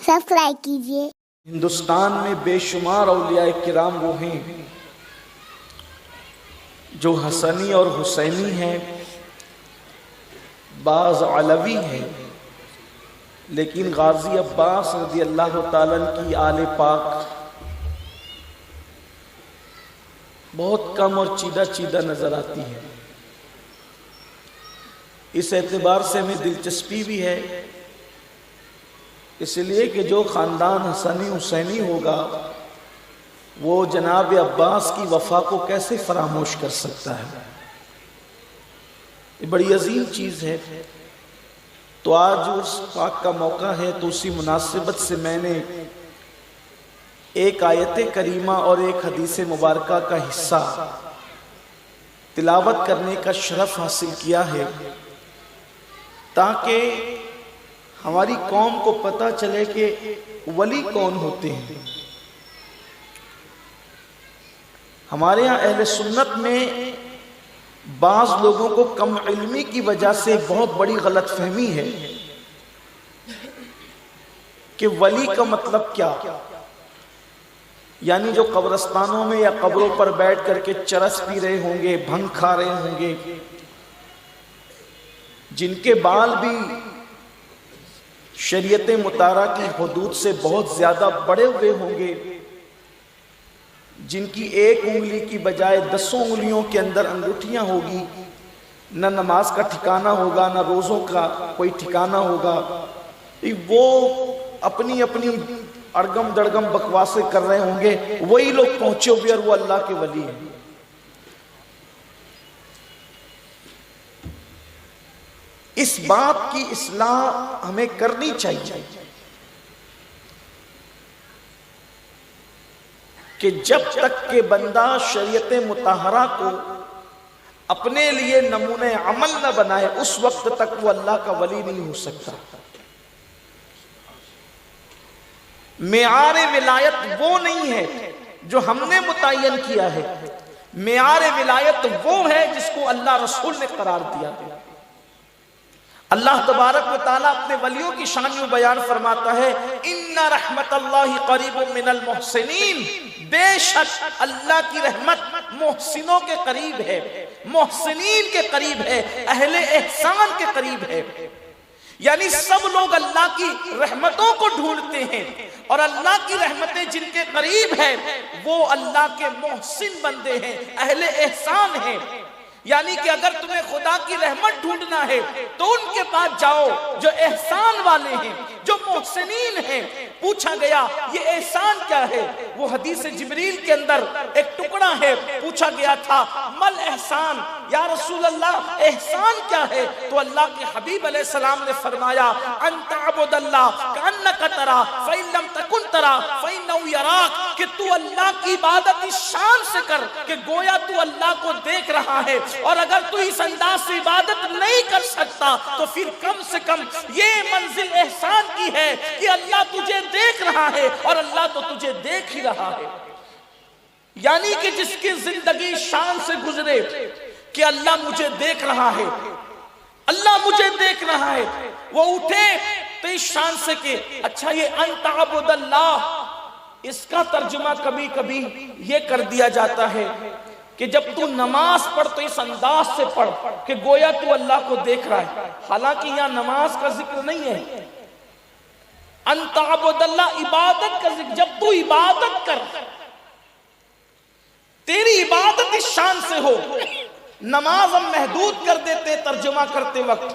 Subscribe کیجیے۔ ہندوستان میں بے شمار اولیاء کرام وہ ہیں جو حسنی اور حسینی ہیں، بعض علوی ہیں، لیکن غازی عباس رضی اللہ تعالیٰ کی آل پاک بہت کم اور چیدہ چیدہ نظر آتی ہے۔ اس اعتبار سے ہمیں دلچسپی بھی ہے، اس لیے کہ جو خاندان حسنی حسینی ہوگا وہ جناب عباس کی وفا کو کیسے فراموش کر سکتا ہے؟ یہ بڑی عظیم چیز ہے۔ تو آج اس پاک کا موقع ہے، تو اسی مناسبت سے میں نے ایک آیت کریمہ اور ایک حدیث مبارکہ کا حصہ تلاوت کرنے کا شرف حاصل کیا ہے، تاکہ ہماری قوم کو پتہ چلے کہ ولی کون ہوتے ہیں۔ ہمارے ہاں اہل سنت میں بعض لوگوں کو کم علمی کی وجہ سے بہت بڑی غلط فہمی ہے کہ ولی کا مطلب کیا، یعنی جو قبرستانوں میں یا قبروں پر بیٹھ کر کے چرس پی رہے ہوں گے، بھنگ کھا رہے ہوں گے، جن کے بال بھی شریعت مطہرہ کی حدود سے بہت زیادہ بڑے ہوئے ہوں گے، جن کی ایک انگلی کی بجائے 10 انگلیوں کے اندر انگوٹھیاں ہوگی، نہ نماز کا ٹھکانہ ہوگا، نہ روزوں کا کوئی ٹھکانہ ہوگا، وہ اپنی اپنی اڑگم دڑگم بکواسیں کر رہے ہوں گے، وہی لوگ پہنچے ہوئے اور وہ اللہ کے ولی ہیں۔ اس بات کی اصلاح ہمیں کرنی چاہیے کہ جب تک کہ بندہ شریعت مطہرہ کو اپنے لیے نمونہ عمل نہ بنائے، اس وقت تک وہ اللہ کا ولی نہیں ہو سکتا۔ معیار ولایت وہ نہیں ہے جو ہم نے متعین کیا ہے، معیار ولایت وہ ہے جس کو اللہ رسول نے قرار دیا ہے۔ اللہ تبارک و تعالیٰ اپنے ولیوں کی شان میں بیان فرماتا ہے، ان رحمت اللہ قریب من المحسنین، بے شک اللہ کی رحمت محسنوں کے قریب ہے، محسنین کے قریب ہے، اہل احسان کے قریب ہے۔ یعنی سب لوگ اللہ کی رحمتوں کو ڈھونڈتے ہیں، اور اللہ کی رحمتیں جن کے قریب ہیں وہ اللہ کے محسن بندے ہیں، اہل احسان ہیں۔ یعنی کہ اگر تمہیں خدا کی رحمت ڈھونڈنا ہے تو ان کے پاس جاؤ جو احسان والے ہیں، جو محسنین ہیں۔ پوچھا گیا یہ احسان کیا ہے؟ وہ حدیث جبریل کے اندر ایک ٹکڑا ہے، پوچھا گیا تھا مل احسان، یا رسول اللہ احسان کیا ہے؟ تو اللہ کے حبیب علیہ السلام نے فرمایا ان تعبد اللہ کانک ترا فإن لم تکن ترا فإنه یراک، کہ تو اللہ کی عبادت اس شان سے کر کہ گویا تو اللہ کو دیکھ رہا ہے، اور اگر تو اس انداز سے عبادت نہیں کر سکتا تو پھر کم سے کم یہ منزل احسان کی ہے کہ اللہ تجھے دیکھ رہا ہے، اور اللہ تو تجھے دیکھ ہی رہا ہے۔ یعنی کہ جس کی زندگی شان سے گزرے کہ اللہ مجھے دیکھ رہا ہے، اللہ مجھے دیکھ رہا ہے، وہ اٹھے تو اس شان سے کہ اچھا یہ ان تعبد اللہ، اس کا ترجمہ کبھی کبھی یہ کر دیا جاتا ہے کہ جب تو نماز پڑھ تو اس انداز سے پڑھ کہ گویا تو اللہ کو دیکھ رہا ہے، حالانکہ یہاں نماز کا ذکر نہیں ہے، ان تعبد اللہ عبادت کا ذکر۔ جب تو عبادت کر، تیری عبادت اس شان سے ہو۔ نماز ہم محدود کر دیتے ترجمہ کرتے وقت،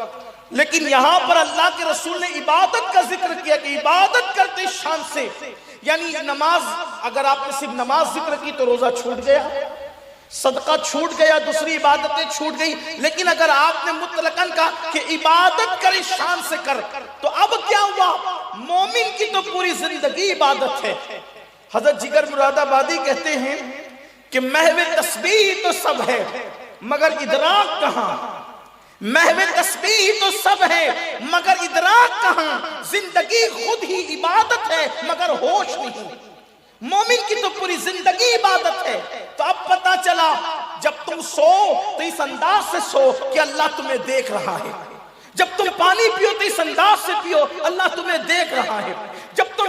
لیکن یہاں پر اللہ کے رسول نے عبادت کا ذکر کیا کہ عبادت کرتے اس شان سے۔ یعنی نماز، اگر آپ نے صرف نماز ذکر کی تو روزہ چھوٹ گیا، صدقہ چھوٹ گیا، دوسری عبادتیں چھوٹ گئی، لیکن اگر آپ نے مطلقاً کہا کہ عبادت کر اس شان سے کر، تو اب کیا ہوا؟ مومن کی تو پوری زندگی عبادت ہے۔ حضرت جگر مراد آبادی کہتے ہیں کہ محو تسبیح تو سب ہے مگر ادراک کہاں، محو تسبیح تو سب ہے مگر ادراک کہاں، زندگی خود ہی عبادت ہے مگر ہوش نہیں۔ مومن کی تو پوری زندگی عبادت ہے۔ تو اب پتا چلا جب تم سو تو اس انداز سے سو کہ اللہ تمہیں دیکھ رہا ہے، جب تم پانی پیو تو اس انداز سے پیو، اللہ تمہیں دیکھ رہا ہے، جب تم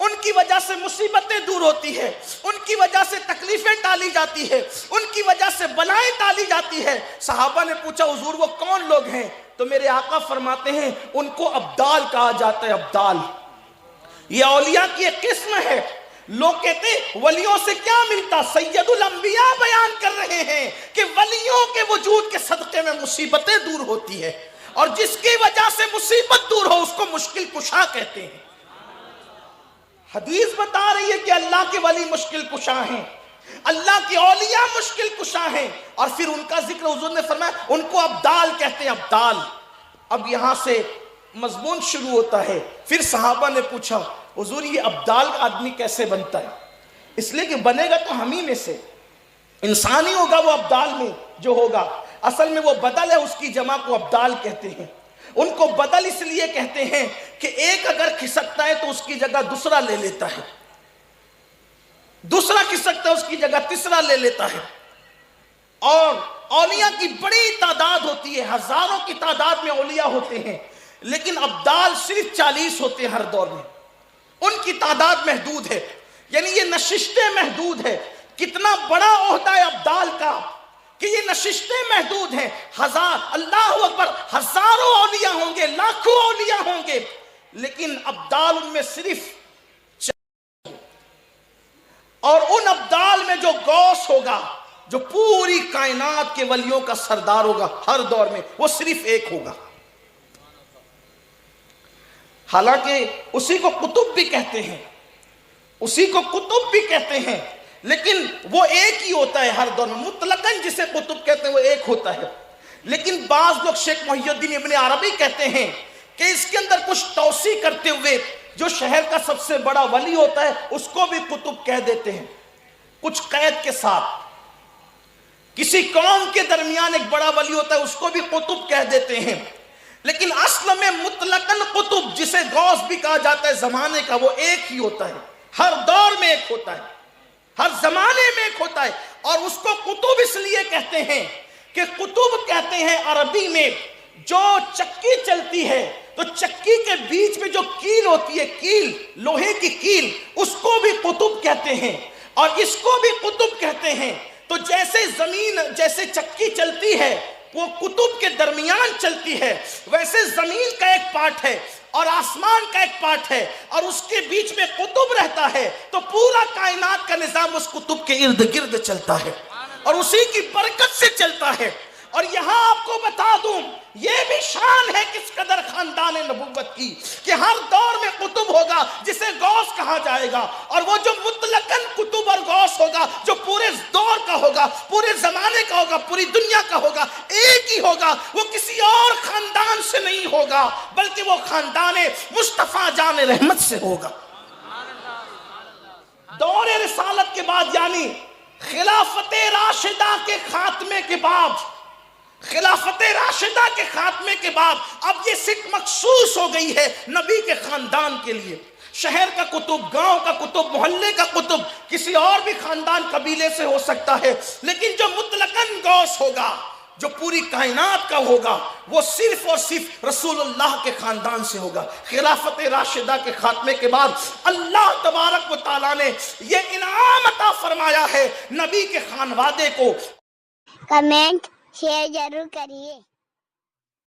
ان کی وجہ سے مصیبتیں دور ہوتی ہے، ان کی وجہ سے تکلیفیں ٹالی جاتی ہے، ان کی وجہ سے بلائیں ٹالی جاتی ہے۔ صحابہ نے پوچھا حضور وہ کون لوگ ہیں؟ تو میرے آقا فرماتے ہیں ان کو ابدال کہا جاتا ہے۔ ابدال یہ اولیاء کی ایک قسم ہے۔ لوگ کہتے ہیں ولیوں سے کیا ملتا؟ سید الانبیاء بیان کر رہے ہیں کہ ولیوں کے وجود کے صدقے میں مصیبتیں دور ہوتی ہے، اور جس کی وجہ سے مصیبت دور ہو اس کو مشکل کشا کہتے ہیں۔ حدیث بتا رہی ہے کہ اللہ کے ولی مشکل کشا ہیں، اللہ کے اولیاء مشکل کشا ہیں، اور پھر ان کا ذکر حضور نے فرمایا ان کو ابدال کہتے ہیں۔ ابدال۔ اب یہاں سے مضمون شروع ہوتا ہے۔ پھر صحابہ نے پوچھا حضور یہ ابدال آدمی کیسے بنتا ہے؟ اس لیے کہ بنے گا تو ہم ہی میں سے انسان ہی ہوگا وہ ابدال میں جو ہوگا، اصل میں وہ بدل ہے، اس کی جمع کو ابدال کہتے ہیں۔ ان کو بدل اس لیے کہتے ہیں کہ ایک اگر کھسکتا ہے تو اس کی جگہ دوسرا لے لیتا ہے، دوسرا کھسکتا ہے اس کی جگہ تیسرا لے لیتا ہے۔ اور اولیاء کی بڑی تعداد ہوتی ہے، ہزاروں کی تعداد میں اولیاء ہوتے ہیں، لیکن ابدال صرف 40 ہوتے ہیں ہر دور میں۔ ان کی تعداد محدود ہے، یعنی یہ نشستیں محدود ہے۔ کتنا بڑا عہدہ ہے ابدال کا کہ یہ نشستیں محدود ہیں۔ اللہ اکبر، ہزاروں اولیاء ہوں گے، لاکھوں اولیاء ہوں گے، لیکن ابدال ان میں صرف، اور ان ابدال میں جو غوث ہوگا، جو پوری کائنات کے ولیوں کا سردار ہوگا ہر دور میں، وہ صرف ایک ہوگا۔ حالانکہ اسی کو قطب بھی کہتے ہیں، اسی کو قطب بھی کہتے ہیں، لیکن وہ ایک ہی ہوتا ہے ہر دور میں۔ مطلقاً جسے قطب کہتے ہیں وہ ایک ہوتا ہے، لیکن بعض لوگ شیخ محی الدین ابن عربی کہتے ہیں کہ اس کے اندر کچھ توسیع کرتے ہوئے جو شہر کا سب سے بڑا ولی ہوتا ہے اس کو بھی قطب کہہ دیتے ہیں، کچھ قید کے ساتھ۔ کسی قوم کے درمیان ایک بڑا ولی ہوتا ہے اس کو بھی قطب کہہ دیتے ہیں، لیکن اصل میں مطلقاً قطب جسے غوث بھی کہا جاتا ہے زمانے کا، وہ ایک ہی ہوتا ہے، ہر دور میں ایک ہوتا ہے، ہر زمانے میں ایک ہوتا ہے۔ اور اس کو قطب اس لیے کہتے ہیں کہ قطب کہتے ہیں عربی میں جو چکی چلتی ہے تو چکی کے بیچ میں جو کیل ہوتی ہے، کیل، لوہے کی کیل، اس کو بھی قطب کہتے ہیں، اور اس کو بھی قطب کہتے ہیں۔ تو جیسے زمین، جیسے چکی چلتی ہے وہ قطب کے درمیان چلتی ہے، ویسے زمین کا ایک پارٹ ہے اور آسمان کا ایک پارٹ ہے، اور اس کے بیچ میں قطب رہتا ہے، تو پورا کائنات کا نظام اس قطب کے ارد گرد چلتا ہے اور اسی کی برکت سے چلتا ہے۔ اور یہاں آپ کو بتا دوں یہ بھی شان ہے کس قدر خاندان نبوت کی کہ ہر دور میں قطب ہوگا جسے غوث کہا جائے گا، اور وہ جو مطلقاً قطب اور غوث ہوگا جو پورے دور کا ہوگا، پورے زمانے کا ہوگا، پوری دنیا کا ہوگا، ایک ہی ہوگا، وہ کسی اور خاندان سے نہیں ہوگا بلکہ وہ خاندان مصطفیٰ جان رحمت سے ہوگا۔ دور رسالت کے بعد، یعنی خلافت راشدہ کے خاتمے کے بعد، خلافت راشدہ کے خاتمے کے بعد اب یہ صرف مخصوص ہو گئی ہے نبی کے خاندان کے لیے۔ شہر کا قطب، گاؤں کا قطب، محلے کا قطب کسی اور بھی خاندان قبیلے سے ہو سکتا ہے، لیکن جو مطلقاً غوث ہوگا، جو پوری کائنات کا ہوگا، وہ صرف اور صرف رسول اللہ کے خاندان سے ہوگا۔ خلافت راشدہ کے خاتمے کے بعد اللہ تبارک و تعالیٰ نے یہ انعام عطا فرمایا ہے نبی کے خانوادے کو۔ کمنٹ شیئر ضرور کریے۔